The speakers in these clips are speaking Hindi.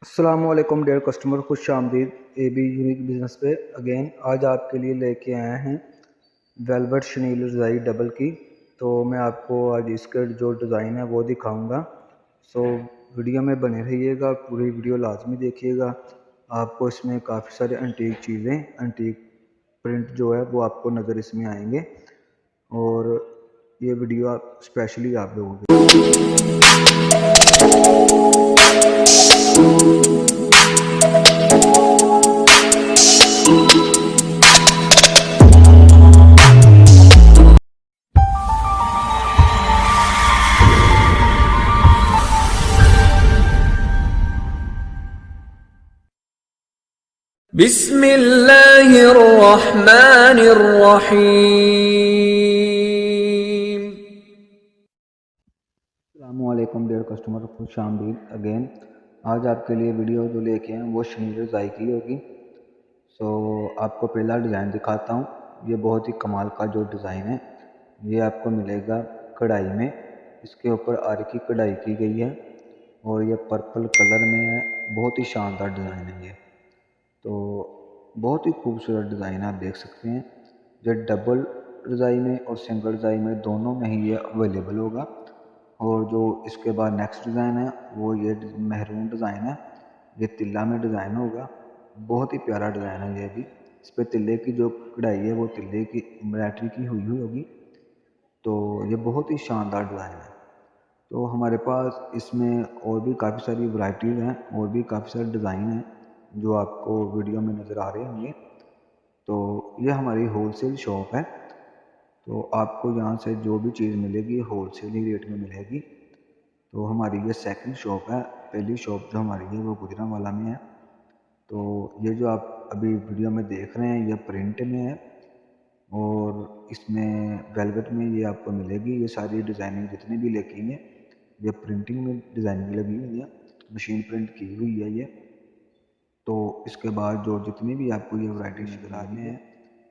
अस्सलामुअलैकुम डियर कस्टमर, खुश आमदीद ए बी यूनिक बिज़नेस पे अगेन। आज आपके लिए लेके आए हैं वेलवेट शनील रज़ाई डबल की। तो मैं आपको आज इसके जो डिज़ाइन है वो दिखाऊंगा। सो वीडियो में बने रहिएगा, पूरी वीडियो लाजमी देखिएगा। आपको इसमें काफ़ी सारे एंटीक चीज़ें, एंटीक प्रिंट जो है वो आपको नज़र इसमें आएंगे। और ये वीडियो आप स्पेशली आप लोगों के बिस्मिल्लाहिर्रहमानिर्रहीम। अस्सलामुअलैकुम डियर कस्टमर, खुश आमदीद अगेन। आज आपके लिए वीडियो जो लेके हैं वो शनील रज़ाई की होगी। सो आपको पहला डिज़ाइन दिखाता हूँ। ये बहुत ही कमाल का जो डिज़ाइन है ये आपको मिलेगा कढ़ाई में। इसके ऊपर आरी की कढ़ाई की गई है और ये पर्पल कलर में है। बहुत ही शानदार डिज़ाइन है ये। तो बहुत ही खूबसूरत डिज़ाइन आप देख सकते हैं। ये डबल रज़ाई में और सिंगल रज़ाई में दोनों में ही ये अवेलेबल होगा। और जो इसके बाद नेक्स्ट डिज़ाइन है वो ये महरून डिज़ाइन है। ये तिल्ला में डिज़ाइन होगा। बहुत ही प्यारा डिज़ाइन है ये भी। इस पर तिल्ले की जो कढ़ाई है वो तिल्ले की एम्ब्रॉयडरी की हुई होगी। तो ये बहुत ही शानदार डिज़ाइन है। तो हमारे पास इसमें और भी काफ़ी सारी वैरायटीज़ हैं और भी काफ़ी सारे डिज़ाइन हैं जो आपको वीडियो में नज़र आ रहे होंगे। तो ये हमारी होलसेल शॉप है। तो आपको यहाँ से जो भी चीज़ मिलेगी होलसेल ही रेट में मिलेगी। तो हमारी ये सेकंड शॉप है। पहली शॉप जो हमारी है वो गुजरांवाला में है। तो ये जो आप अभी वीडियो में देख रहे हैं ये प्रिंट में है और इसमें वेलवेट में ये आपको मिलेगी। ये सारी डिज़ाइनिंग जितनी भी लेकी हैं ये प्रिंटिंग में डिज़ाइनिंग लगी हुई है, मशीन प्रिंट की हुई है ये। तो इसके बाद जो जितनी भी आपको ये वैरायटी नज़र आ रही है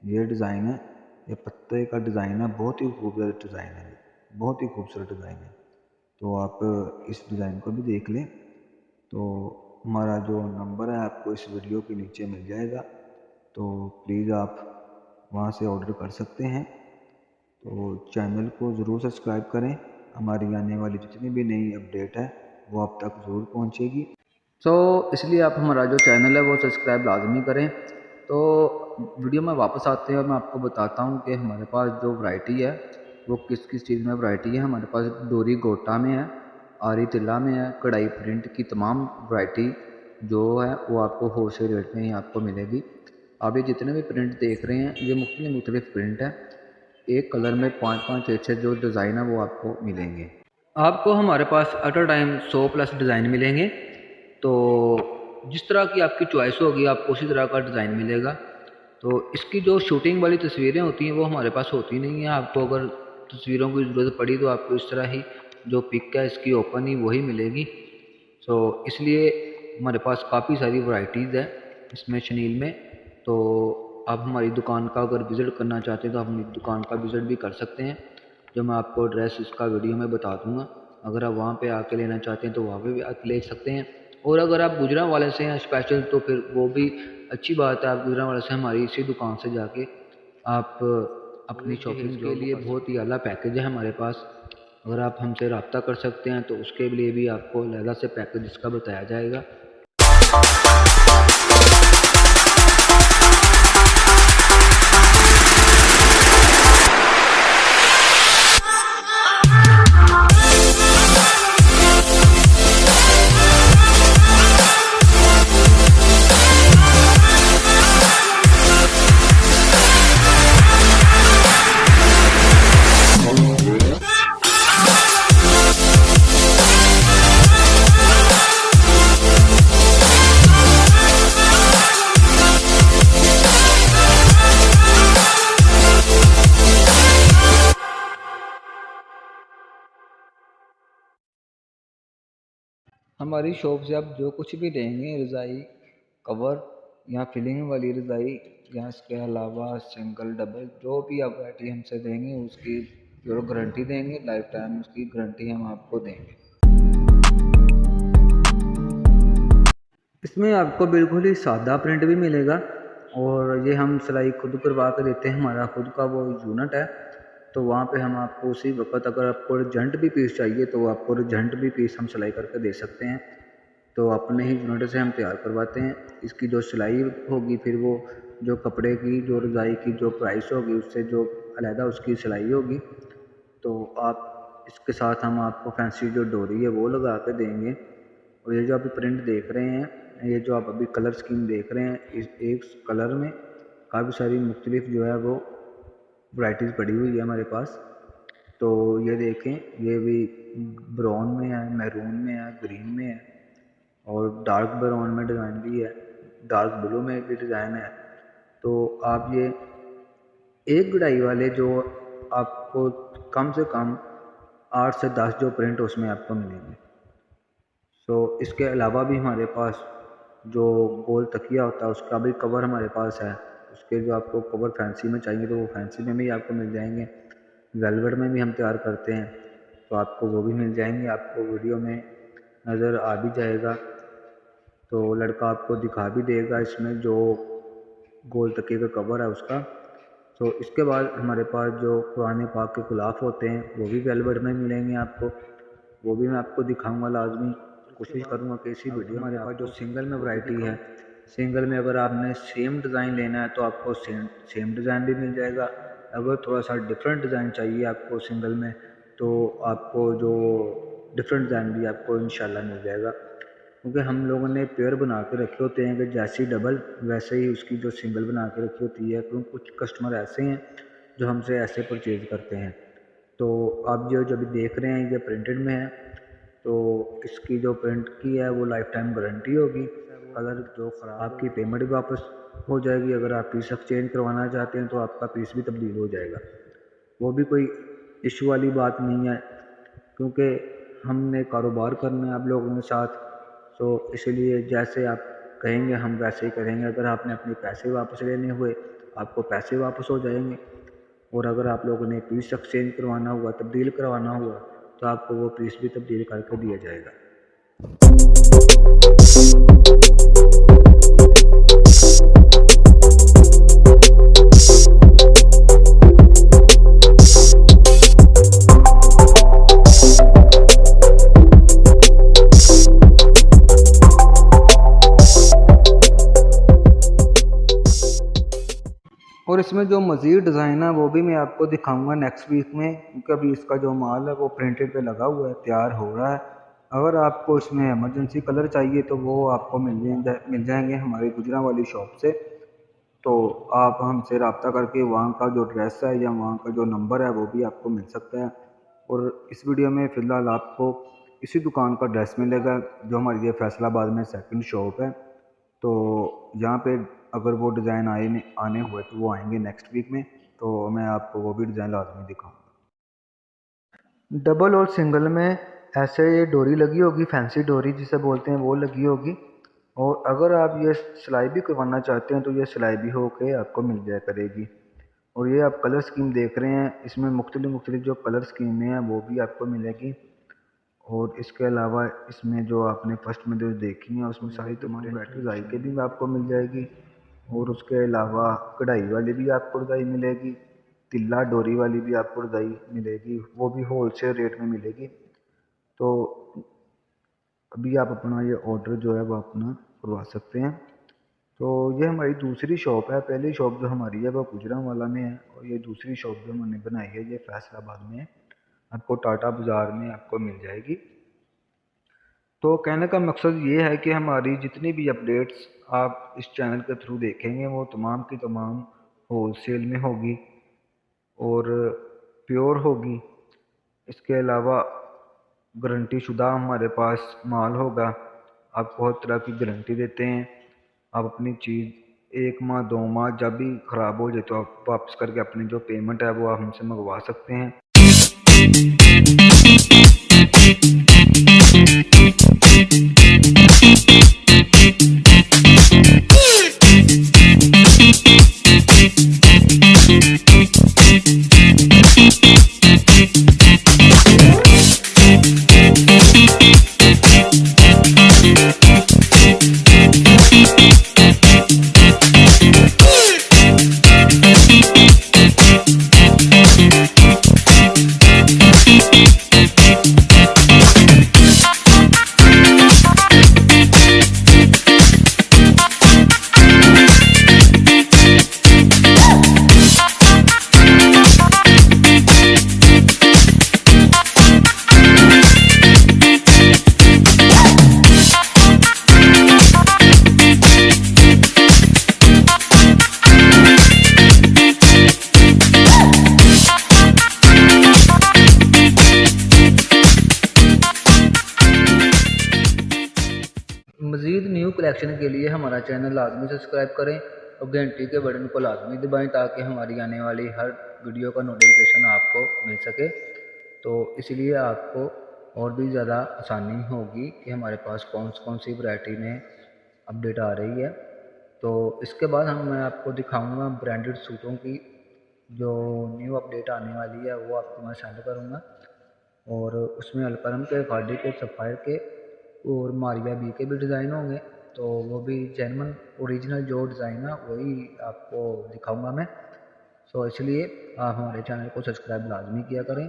ये डिज़ाइन है, ये पत्ते का डिज़ाइन है। बहुत ही खूबसूरत डिज़ाइन है, बहुत ही खूबसूरत डिज़ाइन है। तो आप इस डिज़ाइन को भी देख लें। तो हमारा जो नंबर है आपको इस वीडियो के नीचे मिल जाएगा। तो प्लीज़ आप वहाँ से ऑर्डर कर सकते हैं। तो चैनल को ज़रूर सब्सक्राइब करें। हमारी आने वाली जितनी भी नई अपडेट है वो आप तक ज़रूर पहुँचेगी। तो इसलिए आप हमारा जो चैनल है वो सब्सक्राइब लाजमी करें। तो वीडियो में वापस आते हैं और मैं आपको बताता हूँ कि हमारे पास जो वैरायटी है वो किस किस चीज़ में वैरायटी है। हमारे पास डोरी गोटा में है, आरी तिल्ला में है, कढ़ाई प्रिंट की तमाम वैरायटी जो है वो आपको होलसेल रेट में ही आपको मिलेगी। आप ये जितने भी प्रिंट देख रहे हैं ये मुख्तलिफ प्रिंट है। एक कलर में 5-5 6-6 जो डिज़ाइन है वो आपको मिलेंगे। आपको हमारे पास at a time 100 plus design मिलेंगे। तो जिस तरह की आपकी चॉइस होगी आपको उसी तरह का डिज़ाइन मिलेगा। तो इसकी जो शूटिंग वाली तस्वीरें होती हैं वो हमारे पास होती नहीं है। आपको अगर तस्वीरों की ज़रूरत पड़ी तो आपको इस तरह ही जो पिक है इसकी ओपन ही वही मिलेगी। सो इसलिए हमारे पास काफ़ी सारी वैरायटीज़ है इसमें शनील में। तो आप हमारी दुकान का अगर विज़िट करना चाहते हैं तो आप हमारी दुकान का विज़िट भी कर सकते हैं, जो मैं आपको एड्रेस इसका वीडियो में बता दूंगा। अगर आप वहाँ पे आके लेना चाहते हैं तो वहाँ पे भी आके ले सकते हैं। और अगर आप गुजरांवाले से हैं स्पेशल तो फिर वो भी अच्छी बात है। आप गुजरांवाले से हमारी इसी दुकान से जाके आप अपनी शॉपिंग के लिए बहुत ही आला पैकेज है हमारे पास। अगर आप हमसे रब्ता कर सकते हैं तो उसके लिए भी आपको अलग से पैकेज इसका बताया जाएगा। हमारी शॉप से आप जो कुछ भी लेंगे रज़ाई कवर या फिलिंग वाली रज़ाई या इसके अलावा सिंगल डबल जो भी आप वैरायटी हमसे देंगे उसकी जो गारंटी देंगे, लाइफ टाइम उसकी गारंटी हम आपको देंगे। इसमें आपको बिल्कुल ही सादा प्रिंट भी मिलेगा और ये हम सिलाई खुद करवा कर देते हैं। हमारा खुद का वो यूनिट है, तो वहाँ पे हम आपको उसी वक्त अगर आपको अर्जेंट भी पीस चाहिए तो आपको अर्जेंट भी पीस हम सिलाई करके दे सकते हैं। तो अपने ही यूनिट से हम तैयार करवाते हैं। इसकी जो सिलाई होगी फिर वो जो कपड़े की जो रज़ाई की जो प्राइस होगी उससे जो अलहदा उसकी सिलाई होगी। तो आप इसके साथ हम आपको फैंसी जो डोरी है वो लगा के देंगे। और ये जो अभी प्रिंट देख रहे हैं, ये जो आप अभी कलर स्कीम देख रहे हैं, इस एक कलर में काफ़ी सारी मुख्तलिफ जो है वो वैराइटीज़ पड़ी हुई है हमारे पास। तो ये देखें, ये भी ब्राउन में है, मैरून में है, ग्रीन में है और डार्क ब्राउन में डिज़ाइन भी है, डार्क ब्लू में भी डिज़ाइन है। तो आप ये एक कढ़ाई वाले जो आपको कम से कम 8 से 10 जो प्रिंट उसमें आपको मिलेंगे। इसके अलावा भी हमारे पास जो गोल तकिया होता है उसका भी कवर हमारे पास है। उसके जो आपको कवर फैंसी में चाहिए तो वो फैंसी में भी आपको मिल जाएंगे। वेलवेट में भी हम तैयार करते हैं, तो आपको वो भी मिल जाएंगे। आपको वीडियो में नज़र आ भी जाएगा, तो लड़का आपको दिखा भी देगा इसमें जो गोल तकिए का कवर है उसका। तो इसके बाद हमारे पास जो कुरान पाक के गुलाफ होते हैं वो भी वेलवेट में मिलेंगे आपको, वो भी मैं आपको दिखाऊंगा लाजमी। कोशिश करूंगा कि इसी वीडियो में। हमारे पास जो सिंगल में वैरायटी है, सिंगल में अगर आपने सेम डिज़ाइन लेना है तो आपको सेम डिज़ाइन भी मिल जाएगा। अगर थोड़ा सा डिफरेंट डिज़ाइन चाहिए आपको सिंगल में तो आपको जो डिफरेंट डिज़ाइन भी आपको इंशाल्लाह मिल जाएगा। क्योंकि हम लोगों ने पेयर बना के रखे होते हैं कि जैसी डबल वैसे ही उसकी जो सिंगल बना के रखी होती है। क्योंकि कुछ कस्टमर ऐसे हैं जो हमसे ऐसे परचेज़ करते हैं। तो आप जो अभी देख रहे हैं ये प्रिंटेड में है, तो इसकी जो प्रिंट की है वो लाइफ टाइम गारंटी होगी। कलर जो ख़राब आपकी पेमेंट भी वापस हो जाएगी। अगर आप पीस एक्सचेंज करवाना चाहते हैं तो आपका पीस भी तब्दील हो जाएगा। वो भी कोई इशू वाली बात नहीं है, क्योंकि हमने कारोबार करना है आप लोगों के साथ। तो इसलिए जैसे आप कहेंगे हम वैसे ही करेंगे। अगर आपने अपने पैसे वापस लेने हुए आपको पैसे वापस हो जाएंगे, और अगर आप लोगों ने पीस एक्सचेंज करवाना हुआ, तब्दील करवाना हुआ, तो आपको वो पीस भी तब्दील करके दिया जाएगा। और इसमें जो मज़ीद डिज़ाइन है वो भी मैं आपको दिखाऊंगा नेक्स्ट वीक में, क्योंकि अभी इसका जो माल है वो प्रिंटेड पे लगा हुआ है, तैयार हो रहा है। अगर आपको इसमें इमरजेंसी कलर चाहिए तो वो आपको मिल जाएंगे हमारी गुजरावाली शॉप से। तो आप हमसे रब्ता करके वहाँ का जो एड्रेस है या वहाँ का जो नंबर है वो भी आपको मिल सकता है। और इस वीडियो में फ़िलहाल आपको इसी दुकान का एड्रेस मिलेगा जो हमारी ये फैसलाबाद में सेकंड शॉप है। तो यहाँ पे अगर वो डिज़ाइन आने हुए तो वो आएंगे नेक्स्ट वीक में, तो मैं आपको वो भी डिज़ाइन लाजमी दिखाऊंगा। डबल और सिंगल में ऐसे ये डोरी लगी होगी, फैंसी डोरी जिसे बोलते हैं वो लगी होगी। और अगर आप ये सिलाई भी करवाना चाहते हैं तो ये सिलाई भी होके आपको मिल जाया करेगी। और ये आप कलर स्कीम देख रहे हैं, इसमें मुख्तलिफ जो कलर स्कीमें हैं वो भी आपको मिलेगी। और इसके अलावा इसमें जो आपने फर्स्ट में जो देखी हैं उसमें सारी तुम्हारी रज़ाई के भी आपको मिल जाएगी। और उसके अलावा कढ़ाई वाली भी आपको रज़ाई मिलेगी, तिल्ला डोरी वाली भी आपको रज़ाई मिलेगी, वो भी होलसेल रेट में मिलेगी। तो अभी आप अपना ये ऑर्डर जो है वो अपना करवा सकते हैं। तो ये हमारी दूसरी शॉप है। पहली शॉप जो हमारी है वो गुजरांवाला में है, और ये दूसरी शॉप जो हमने बनाई है ये फैसलाबाद में है, आपको टाटा बाज़ार में आपको मिल जाएगी। तो कहने का मकसद ये है कि हमारी जितनी भी अपडेट्स आप इस चैनल के थ्रू देखेंगे वो तमाम की तमाम होलसेल में होगी और प्योर होगी। इसके अलावा गारंटी शुदा हमारे पास माल होगा। आप बहुत तरह की गारंटी देते हैं। आप अपनी चीज़ 1 माह 2 माह जब भी ख़राब हो जाए तो आप वापस करके अपनी जो पेमेंट है वो आप हमसे मंगवा सकते हैं। न्यू कलेक्शन के लिए हमारा चैनल लाजमी सब्सक्राइब करें और घंटी के बटन को लाजमी दबाएं ताकि हमारी आने वाली हर वीडियो का नोटिफिकेशन आपको मिल सके। तो इसलिए आपको और भी ज़्यादा आसानी होगी कि हमारे पास कौन सी वैरायटी में अपडेट आ रही है। तो इसके बाद मैं आपको दिखाऊंगा ब्रांडेड सूटों की जो न्यू अपडेट आने वाली है, वो आपको मैं सेंड करूँगा। और उसमें अलकरम के, खादी के, सफ़ायर के और मारिया बी के भी डिज़ाइन होंगे। तो वो भी जेन्युइन ओरिजिनल जो डिज़ाइन है वही आपको दिखाऊंगा मैं। सो इसलिए आप हमारे चैनल को सब्सक्राइब लाजमी किया करें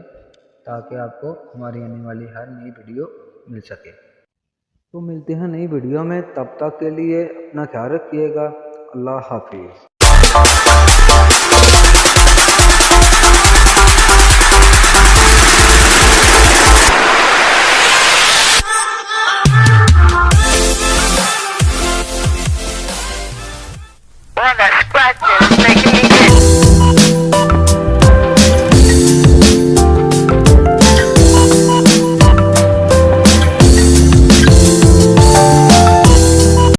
ताकि आपको हमारी आने वाली हर नई वीडियो मिल सके। तो मिलते हैं नई वीडियो में, तब तक के लिए अपना ख्याल रखिएगा। अल्लाह हाफिज़। One